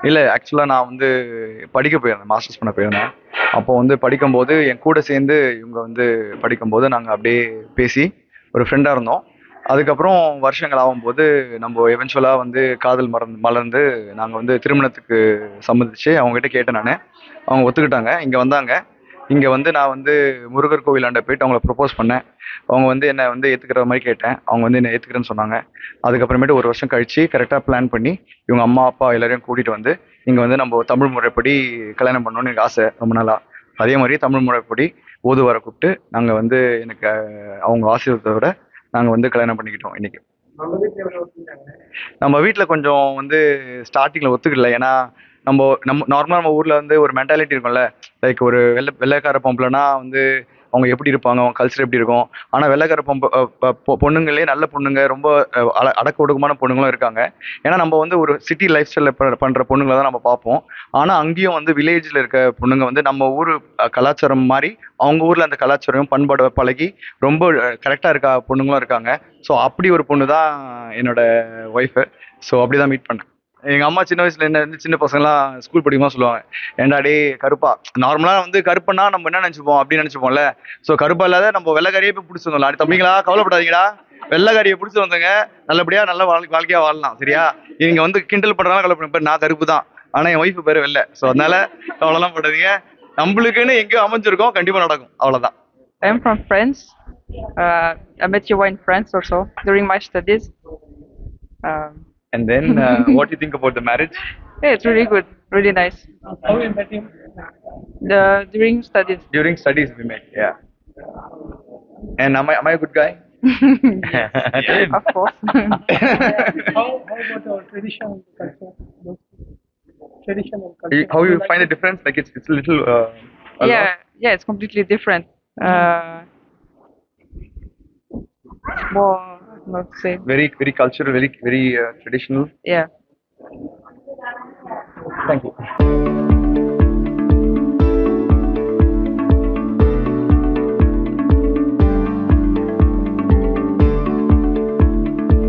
இல்லை ஆக்சுவலாக நான் வந்து படிக்க போயிருந்தேன், மாஸ்டர்ஸ் பண்ண போயிருந்தேன். அப்போ வந்து படிக்கும்போது என் கூட சேர்ந்து இவங்க வந்து படிக்கும்போது நாங்கள் அப்படியே பேசி ஒரு ஃப்ரெண்டாக இருந்தோம். அதுக்கப்புறம் வருஷங்கள் ஆகும்போது நம்ம எவென்ச்சுவலாக வந்து காதல் மலர்ந்து நாங்கள் வந்து திருமணத்துக்கு சம்மதிச்சு அவங்ககிட்ட கேட்டேன் நான். அவங்க ஒத்துக்கிட்டாங்க, இங்கே வந்தாங்க. இங்கே வந்து நான் வந்து முருகர் கோவிலாண்ட போயிட்டு அவங்கள ப்ரொப்போஸ் பண்ணேன். அவங்க வந்து என்னை வந்து ஏற்றுக்கிற மாதிரி கேட்டேன், அவங்க வந்து என்னை ஏற்றுக்கிறேன்னு சொன்னாங்க. அதுக்கப்புறமேட்டு ஒரு வருஷம் கழிச்சு கரெக்டாக பிளான் பண்ணி இவங்க அம்மா அப்பா எல்லாரையும் கூட்டிகிட்டு வந்து இங்கே வந்து நம்ம தமிழ் முறைப்படி கல்யாணம் பண்ணணும்னு எனக்கு ஆசை ரொம்ப நாளா. அதே மாதிரி தமிழ் முறைப்படி ஓதுவாரை கூப்பிட்டு நாங்கள் வந்து எனக்கு அவங்க ஆசீர்வாதத்தோட நாங்கள் வந்து கல்யாணம் பண்ணிக்கிட்டோம் இன்னைக்கு. நம்ம வீட்டில் கொஞ்சம் வந்து ஸ்டார்டிங்கில் ஒத்துக்கல. ஏன்னா நம்ம நார்மலாக நம்ம ஊரில் வந்து ஒரு மென்டாலிட்டி இருக்கும்ல, லைக் ஒரு வெள்ளைக்கார பொம்பளைனா வந்து அவங்க எப்படி இருப்பாங்க, அவங்க கல்ச்சர் எப்படி இருக்கும். ஆனால் வெள்ளைக்கார பொண்ணுங்களே நல்ல பொண்ணுங்க, ரொம்ப அடக்க ஒடுக்கமான பொண்ணுங்களும் இருக்காங்க. ஏன்னா நம்ம வந்து ஒரு சிட்டி லைஃப் ஸ்டைலில் பண்ணுற பொண்ணுங்களை தான் நம்ம பார்ப்போம். ஆனால் அங்கேயும் வந்து வில்லேஜில் இருக்க பொண்ணுங்க வந்து நம்ம ஊர் கலாச்சாரம் மாதிரி அவங்க ஊரில் அந்த கலாச்சாரம் பண்பாடு பழகி ரொம்ப கரெக்டாக இருக்க பொண்ணுங்களும் இருக்காங்க. ஸோ அப்படி ஒரு பொண்ணு தான் என்னோட ஒய்ஃபு. ஸோ அப்படி தான் மீட் பண்ணேன். எங்கள் அம்மா சின்ன வயசுல என்ன வந்து சின்ன பசங்களாம் ஸ்கூல் படிக்கும்போது சொல்லுவாங்க, ஏன்டா டே கருப்பா. நார்மலாக வந்து கருப்பன்னா நம்ம என்ன நினச்சிப்போம் அப்படின்னு நினச்சிப்போம்ல. ஸோ கருப்பா இல்லாத நம்ம வெள்ளைக்காரியே போய் பிடிச்சி வந்தோம்ல. தம்பிங்களா கவலைப்படாதீங்கடா, வெள்ளைக்காரியை பிடிச்சி வந்தங்க நல்லபடியாக நல்ல வாழ்க்கையாக வாழலாம், சரியா? நீங்க வந்து கிண்டல் பண்ணுறதுனால கவலைப்படுங்க, நான் கருப்பு தான், ஆனால் என் ஒய்ஃபு பேர் வெள்ளை. ஸோ அதனால கவலைலாம் படாதீங்க, நம்மளுக்குன்னு எங்கேயோ அமைஞ்சிருக்கோம், கண்டிப்பாக நடக்கும், அவ்வளோதான். I'm from France. I met you in France also during my studies. And then, what do you think about the marriage? Yeah, it's really good, really nice. How you met him? During studies. During studies we met, yeah. And am I a good guy? Yes, of course. How about our traditional culture? Traditional culture. How you find the difference? Like it's a little. A Yeah, lot? yeah, it's completely different. It's more, not to say. Very very cultural, very traditional. Yeah. Thank you.